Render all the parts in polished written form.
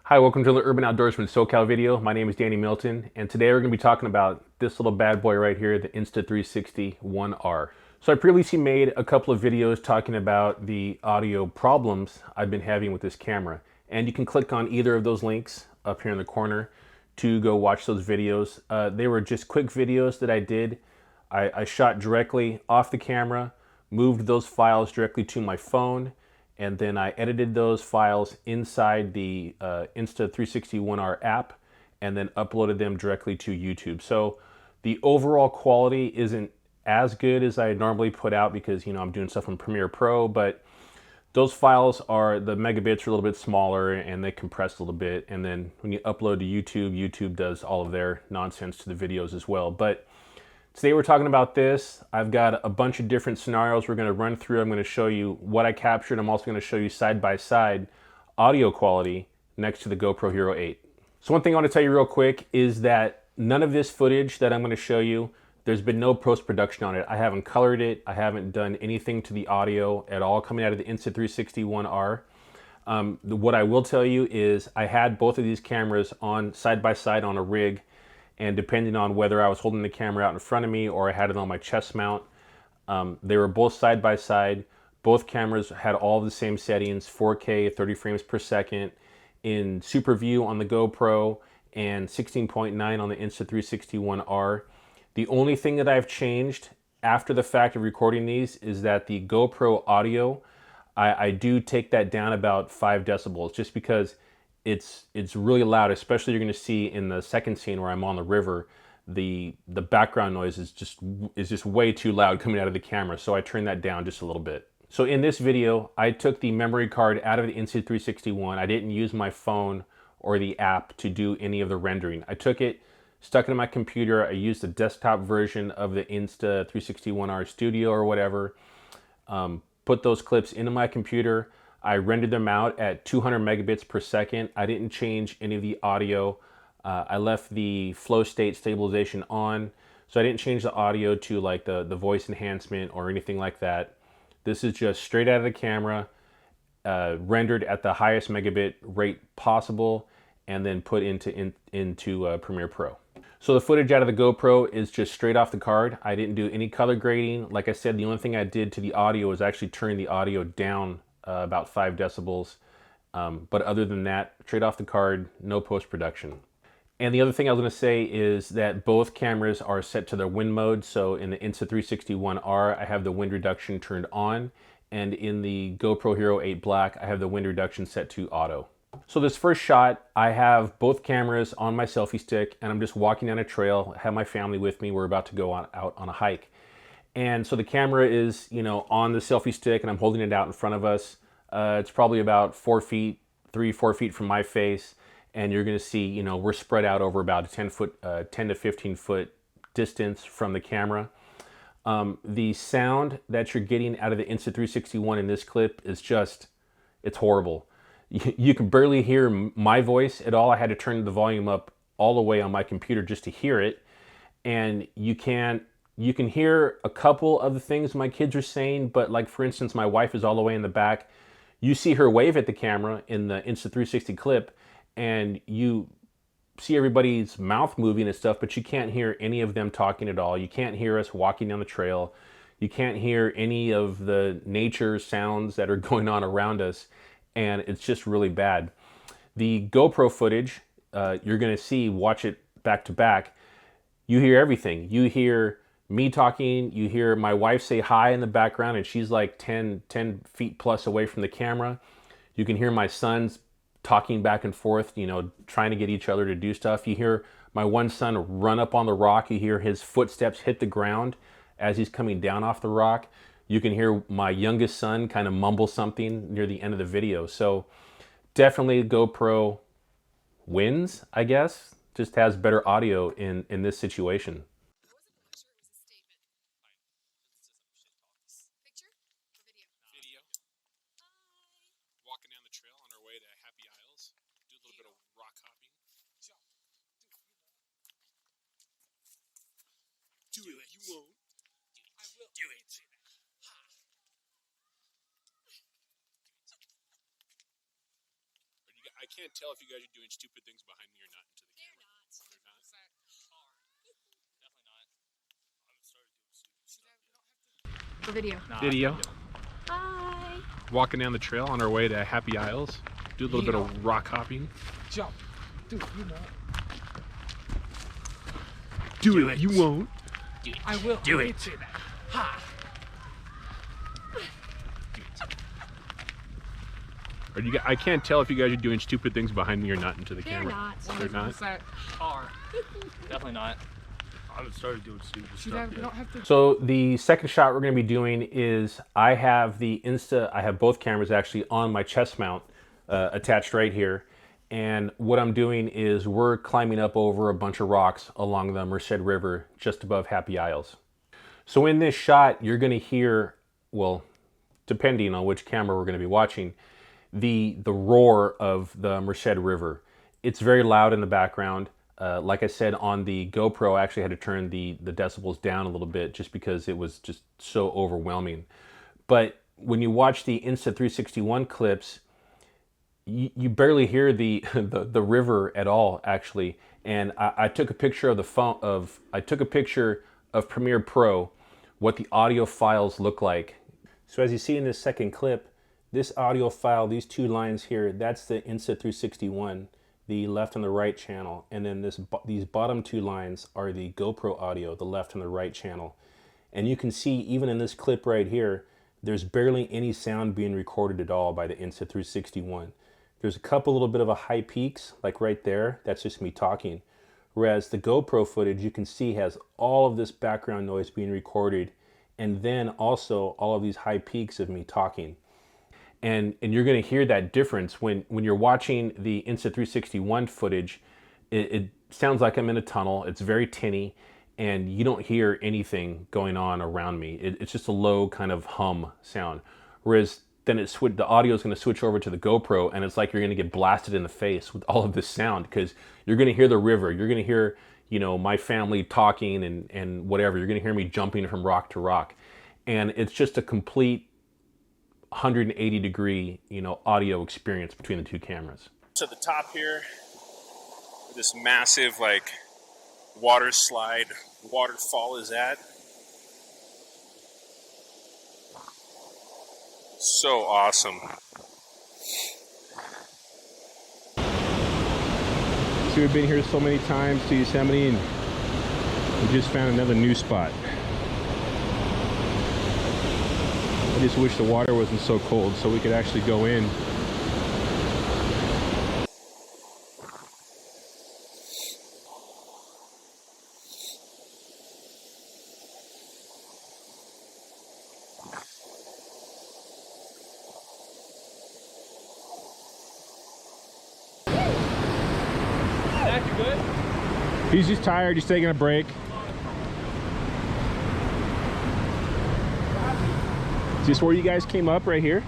Hi, welcome to the Urban Outdoorsman SoCal video. My name is Danny Milton, and today we're going to be talking about this little bad boy right here, the Insta360 One R. So I previously made a couple of videos talking about the audio problems I've been having with this camera, and you can click on either of those links up here in the corner to go watch those videos. They were just quick videos that I did. I shot directly off the camera, moved those files directly to my phone, and then I edited those files inside the Insta360 One R app and then uploaded them directly to YouTube. So the overall quality isn't as good as I normally put out because, you know, I'm doing stuff on Premiere Pro, but those files are, the megabits are a little bit smaller and they compress a little bit. And then when you upload to YouTube, YouTube does all of their nonsense to the videos as well. But today we're talking about this. I've got a bunch of different scenarios we're going to run through. I'm going to show you what I captured. I'm also going to show you side-by-side audio quality next to the GoPro Hero 8. So one thing I want to tell you real quick is that none of this footage that I'm going to show you, there's been no post-production on it. I haven't colored it. I haven't done anything to the audio at all coming out of the Insta360 One R. What I will tell you is I had both of these cameras on side-by-side on a rig, and depending on whether I was holding the camera out in front of me or I had it on my chest mount, they were both side by side. Both cameras had all the same settings, 4K, 30 frames per second, in Superview on the GoPro, and 16.9 on the Insta360 One R. The only thing that I've changed after the fact of recording these is that the GoPro audio, I do take that down about 5 decibels just because it's really loud, especially you're going to see in the second scene where I'm on the river, the background noise is just way too loud coming out of the camera, so I turned that down just a little bit. So in this video, I took the memory card out of the Insta360 One. I didn't use my phone or the app to do any of the rendering. I took it, stuck it in my computer. I used the desktop version of the Insta360 One R Studio or whatever. Put those clips into my computer. I rendered them out at 200 megabits per second. I didn't change any of the audio. I left the flow state stabilization on, so I didn't change the audio to like the voice enhancement or anything like that. This is just straight out of the camera, rendered at the highest megabit rate possible, and then put into Premiere Pro. So the footage out of the GoPro is just straight off the card. I didn't do any color grading. Like I said, the only thing I did to the audio was actually turn the audio down about 5 decibels. But other than that, straight off the card, no post-production. And the other thing I was going to say is that both cameras are set to their wind mode. So in the Insta360 One R, I have the wind reduction turned on. And in the GoPro Hero 8 Black, I have the wind reduction set to auto. So this first shot, I have both cameras on my selfie stick and I'm just walking down a trail, have my family with me. We're about to go out on a hike. And so the camera is, you know, on the selfie stick and I'm holding it out in front of us. It's probably about 4 feet, 4 feet from my face. And you're gonna see, you know, we're spread out over about a 10 to 15 foot distance from the camera. The sound that you're getting out of the Insta360 One in this clip is just, it's horrible. You can barely hear my voice at all. I had to turn the volume up all the way on my computer just to hear it. And you can hear a couple of the things my kids are saying, but like for instance, my wife is all the way in the back. You see her wave at the camera in the Insta360 clip and you see everybody's mouth moving and stuff, but you can't hear any of them talking at all. You can't hear us walking down the trail. You can't hear any of the nature sounds that are going on around us. And it's just really bad. The GoPro footage, you're gonna see, watch it back to back, you hear everything. You hear me talking, you hear my wife say hi in the background and she's like 10 feet plus away from the camera. You can hear my sons talking back and forth, you know, trying to get each other to do stuff. You hear my one son run up on the rock. You hear his footsteps hit the ground as he's coming down off the rock. You can hear my youngest son kind of mumble something near the end of the video. So definitely GoPro wins, I guess. Just has better audio in this situation. Walking down the trail on our way to Happy Isles. Do a little bit of rock hopping. Do it. You won't. I will. Do it. I can't can't tell if you guys are doing stupid things behind me or not into the camera. They're not. Video. Video. Hi. Walking down the trail on our way to Happy Isles. Do a little bit of rock hopping. Jump. Dude, you won't. Do it. You won't. I will. Do I it. did say that. Ha! I can't tell if you guys are doing stupid things behind me or not into the They're camera. not. They're not. 100% are. Definitely not. I haven't started doing stupid See stuff that? We yet. don't have to. So the second shot we're going to be doing is I have both cameras actually on my chest mount attached right here. And what I'm doing is we're climbing up over a bunch of rocks along the Merced River just above Happy Isles. So in this shot, you're going to hear, well, depending on which camera we're going to be watching, the roar of the Merced River. It's very loud in the background. Like I said, on the GoPro, I actually had to turn the decibels down a little bit just because it was just so overwhelming. But when you watch the Insta360 One clips, you barely hear the river at all, actually. And I took a picture of the phone I took a picture of Premiere Pro, what the audio files look like. So as you see in this second clip, this audio file, these two lines here, that's the Insta360 One, the left and the right channel, and then these bottom two lines are the GoPro audio, the left and the right channel. And you can see even in this clip right here, there's barely any sound being recorded at all by the Insta360 One. There's a couple little bit of a high peaks, like right there, that's just me talking. Whereas the GoPro footage you can see has all of this background noise being recorded, and then also all of these high peaks of me talking. And you're going to hear that difference when you're watching the Insta360 One footage. It sounds like I'm in a tunnel. It's very tinny, and you don't hear anything going on around me. It's just a low kind of hum sound. Whereas then the audio is going to switch over to the GoPro, and it's like you're going to get blasted in the face with all of this sound, because you're going to hear the river. You're going to hear, you know, my family talking and whatever. You're going to hear me jumping from rock to rock, and it's just a complete 180 degree, you know, audio experience between the two cameras. To the top here, where this massive like waterfall is at. So awesome. So we've been here so many times to Yosemite, and we just found another new spot. I just wish the water wasn't so cold so we could actually go in. Zach, you good? He's just tired, he's taking a break. Is this where you guys came up, right here?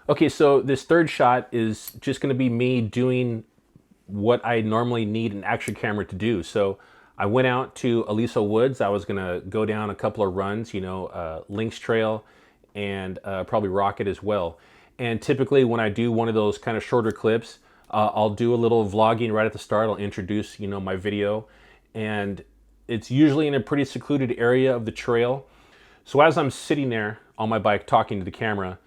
Okay, so this third shot is just going to be me doing what I normally need an action camera to do. So I went out to Aliso Woods. I was going to go down a couple of runs, you know, Lynx Trail and probably Rocket as well. And typically when I do one of those kind of shorter clips, I'll do a little vlogging right at the start. I'll introduce, you know, my video. And it's usually in a pretty secluded area of the trail. So as I'm sitting there on my bike talking to the camera,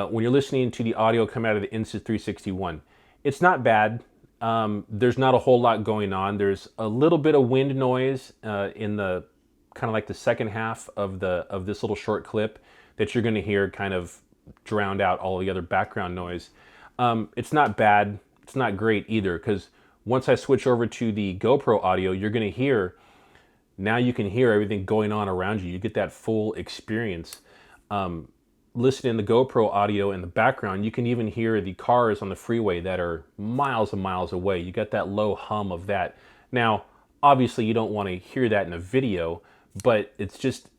when you're listening to the audio come out of the Insta360 One, it's not bad. There's not a whole lot going on. There's a little bit of wind noise in the kind of like the second half of this little short clip that you're going to hear kind of drowned out all the other background noise. It's not bad. It's not great either, because once I switch over to the GoPro audio, you're going to hear, now you can hear everything going on around you. You get that full experience. listening to the GoPro audio in the background, you can even hear the cars on the freeway that are miles and miles away. You got that low hum of that. Now, obviously you don't want to hear that in a video, but it's just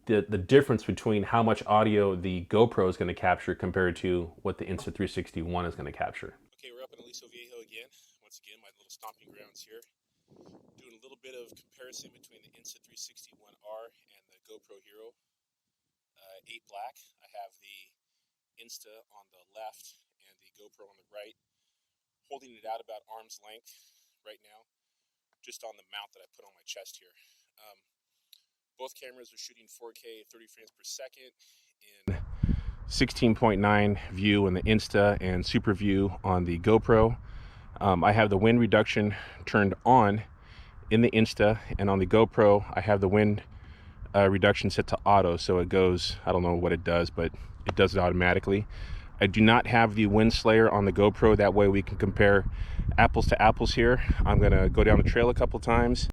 the difference between how much audio the GoPro is going to capture compared to what the Insta360 One is going to capture. Okay, we're up in Aliso Viejo again. Once again, my little stomping grounds here. Doing a little bit of comparison between the Insta360 One R and the Gopro Hero 8 Black. I have the Insta on the left and the GoPro on the right. Holding it out about arm's length right now, just on the mount that I put on my chest here. Both cameras are shooting 4K 30 frames per second in 16.9 view in the Insta and Superview on the GoPro. I have the wind reduction turned on in the Insta, and on the GoPro I have the wind reduction set to auto, so it goes, I don't know what it does, but it does it automatically. I do not have the wind slayer on the GoPro. That way we can compare apples to apples here. I'm gonna go down the trail a couple times,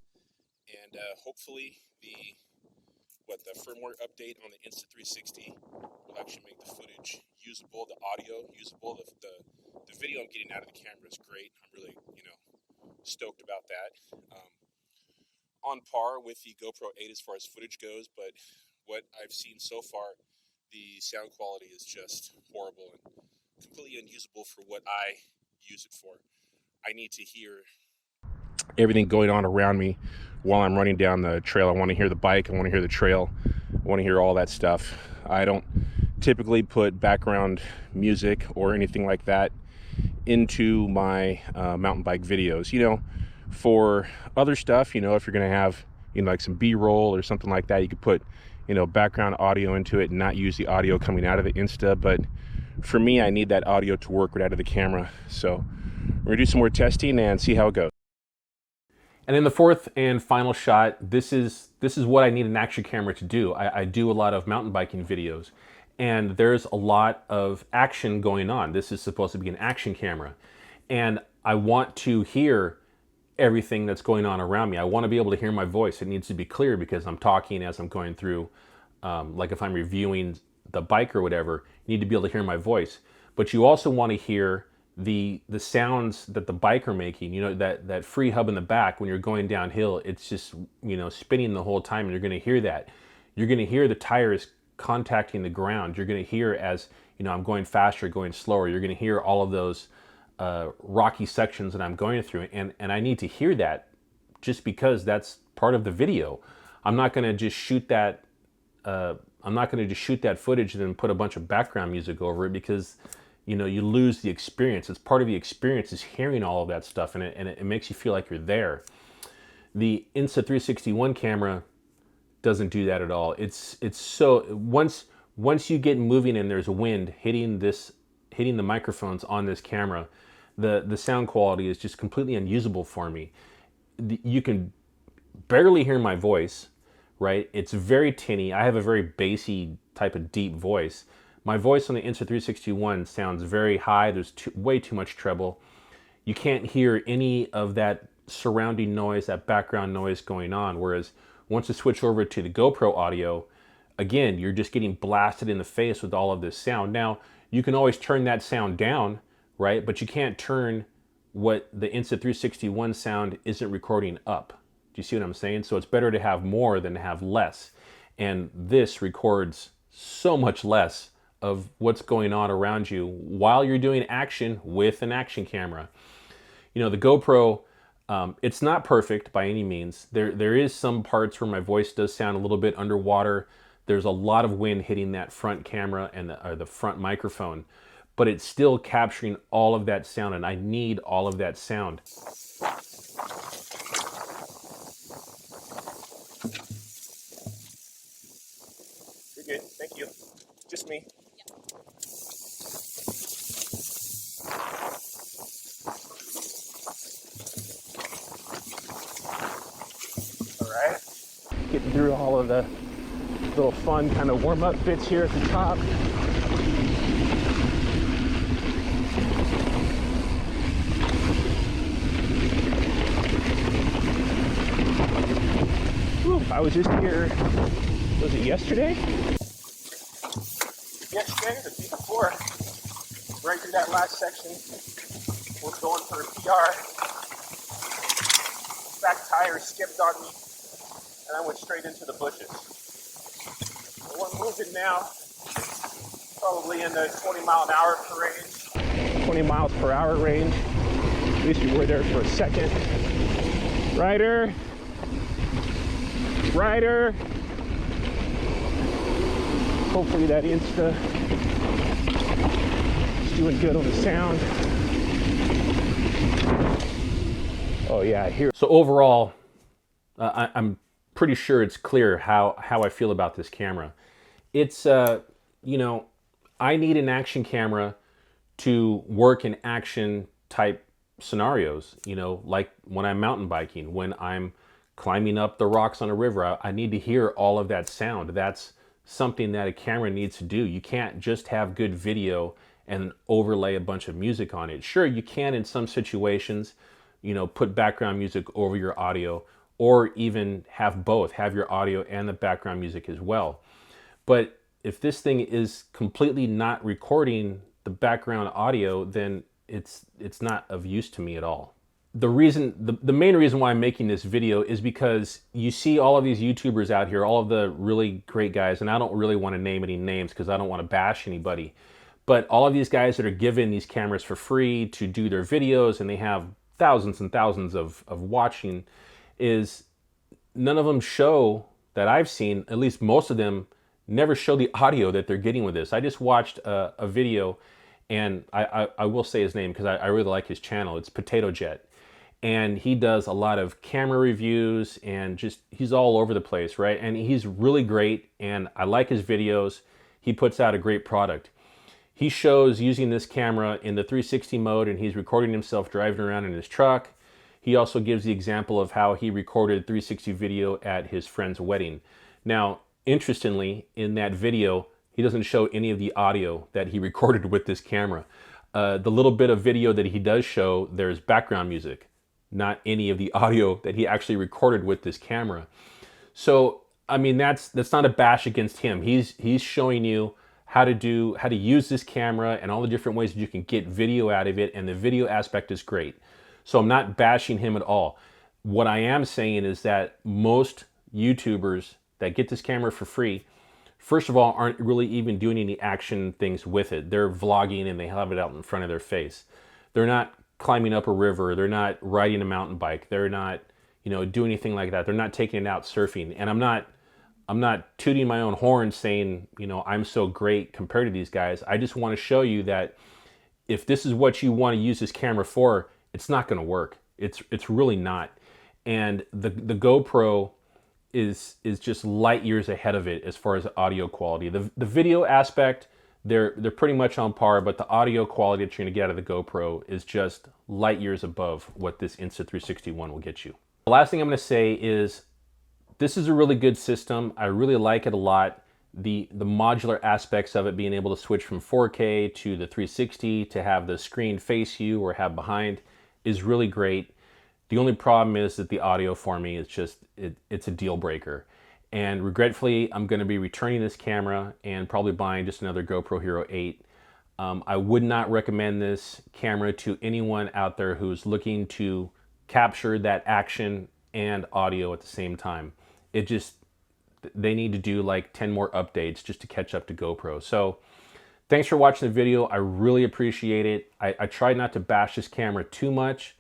and hopefully the firmware update on the Insta360 will actually make the footage usable, the audio usable. The video I'm getting out of the camera is great. I'm really, stoked about that. On par with the GoPro 8 as far as footage goes, but what I've seen so far, the sound quality is just horrible and completely unusable for what I use it for. I need to hear everything going on around me while I'm running down the trail. I want to hear the bike, I want to hear the trail, I want to hear all that stuff. I don't typically put background music or anything like that into my mountain bike videos. For other stuff, if you're going to have, like some B-roll or something like that, you could put, background audio into it and not use the audio coming out of the Insta. But for me, I need that audio to work right out of the camera. So we're going to do some more testing and see how it goes. And in the fourth and final shot, this is what I need an action camera to do. I do a lot of mountain biking videos, and there's a lot of action going on. This is supposed to be an action camera, and I want to hear everything that's going on around me. I want to be able to hear my voice. It needs to be clear because I'm talking as I'm going through, like if I'm reviewing the bike or whatever, you need to be able to hear my voice. But you also want to hear the sounds that the bike are making. That free hub in the back when you're going downhill, it's just spinning the whole time, and you're going to hear that. You're going to hear the tires contacting the ground. You're going to hear as I'm going faster, going slower. You're going to hear all of those rocky sections that I'm going through, and I need to hear that just because that's part of the video. I'm not going to just shoot that footage and then put a bunch of background music over it, because you lose the experience. It's part of the experience is hearing all of that stuff, and it makes you feel like you're there. The Insta360 One camera doesn't do that at all. It's so once you get moving and there's wind hitting the microphones on this camera, the sound quality is just completely unusable for me. You can barely hear my voice, right? It's very tinny. I have a very bassy type of deep voice. My voice on the Insta360 One sounds very high. There's way too much treble. You can't hear any of that surrounding noise, that background noise going on. Whereas once you switch over to the GoPro audio, again, you're just getting blasted in the face with all of this sound. Now, you can always turn that sound down, right? But you can't turn what the Insta360 One sound isn't recording up. Do you see what I'm saying? So it's better to have more than to have less. And this records so much less of what's going on around you while you're doing action with an action camera. The GoPro, it's not perfect by any means. There is some parts where my voice does sound a little bit underwater. There's a lot of wind hitting that front camera and the front microphone, but it's still capturing all of that sound, and I need all of that sound. You're good, thank you. Just me. Getting through all of the little fun kind of warm-up bits here at the top. Whew, I was just here, was it yesterday? Yes. Okay, the day before, right through that last section, we're going for a PR. Back tire skipped on me, and I went straight into the bushes. So we're moving now, probably in the 20-mile-an-hour range. 20 miles per hour range. At least we were there for a second. Ryder! Ryder! Hopefully that Insta is doing good on the sound. Oh yeah, here. So overall, I'm pretty sure it's clear how I feel about this camera. It's, you know, I need an action camera to work in action type scenarios, you know, like when I'm mountain biking, when I'm climbing up the rocks on a river. I need to hear all of that sound. That's something that a camera needs to do. You can't just have good video and overlay a bunch of music on it. Sure, you can in some situations, you know, put background music over your audio, or even have both, have your audio and the background music as well. But if this thing is completely not recording the background audio, then it's not of use to me at all. The main reason why I'm making this video is because you see all of these YouTubers out here, all of the really great guys, and I don't really want to name any names because I don't want to bash anybody, but all of these guys that are given these cameras for free to do their videos, and they have thousands and thousands of watching, is none of them show, that I've seen, at least most of them, never show the audio that they're getting with this. I just watched a video, and I will say his name because I really like his channel. It's Potato Jet. And he does a lot of camera reviews, and just, he's all over the place, right? And he's really great, and I like his videos. He puts out a great product. He shows using this camera in the 360 mode, and he's recording himself driving around in his truck. He also gives the example of how he recorded 360 video at his friend's wedding. Now, interestingly, in that video, he doesn't show any of the audio that he recorded with this camera. The little bit of video that he does show, there's background music, not any of the audio that he actually recorded with this camera. So, I mean, that's not a bash against him. He's showing you how to use this camera and all the different ways that you can get video out of it, and the video aspect is great. So I'm not bashing him at all. What I am saying is that most YouTubers that get this camera for free, first of all, aren't really even doing any action things with it. They're vlogging and they have it out in front of their face. They're not climbing up a river. They're not riding a mountain bike. They're not, you know, doing anything like that. They're not taking it out surfing. And I'm not tooting my own horn saying, you know, I'm so great compared to these guys. I just want to show you that if this is what you want to use this camera for, it's not going to work. It's really not. And the GoPro is just light years ahead of it as far as audio quality. The video aspect, they're pretty much on par, but the audio quality that you're going to get out of the GoPro is just light years above what this Insta360 One will get you. The last thing I'm going to say is this is a really good system. I really like it a lot. The modular aspects of it, being able to switch from 4K to the 360 to have the screen face you or have behind, is really great. The only problem is that the audio for me is just, it's a deal breaker. And regretfully, I'm going to be returning this camera and probably buying just another GoPro Hero 8. I would not recommend this camera to anyone out there who's looking to capture that action and audio at the same time. They need to do like 10 more updates just to catch up to GoPro. So thanks for watching the video. I really appreciate it. I tried not to bash this camera too much,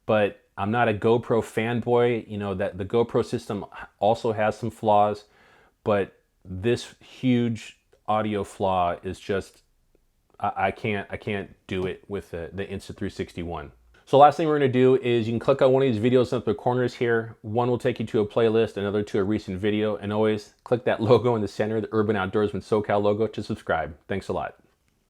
but I'm not a GoPro fanboy. You know, that the GoPro system also has some flaws, but this huge audio flaw is just, I can't do it with the Insta360 One. So last thing we're going to do is you can click on one of these videos up the corners here. One will take you to a playlist, another to a recent video, and always click that logo in the center, the Urban Outdoorsman SoCal logo, to subscribe. Thanks a lot.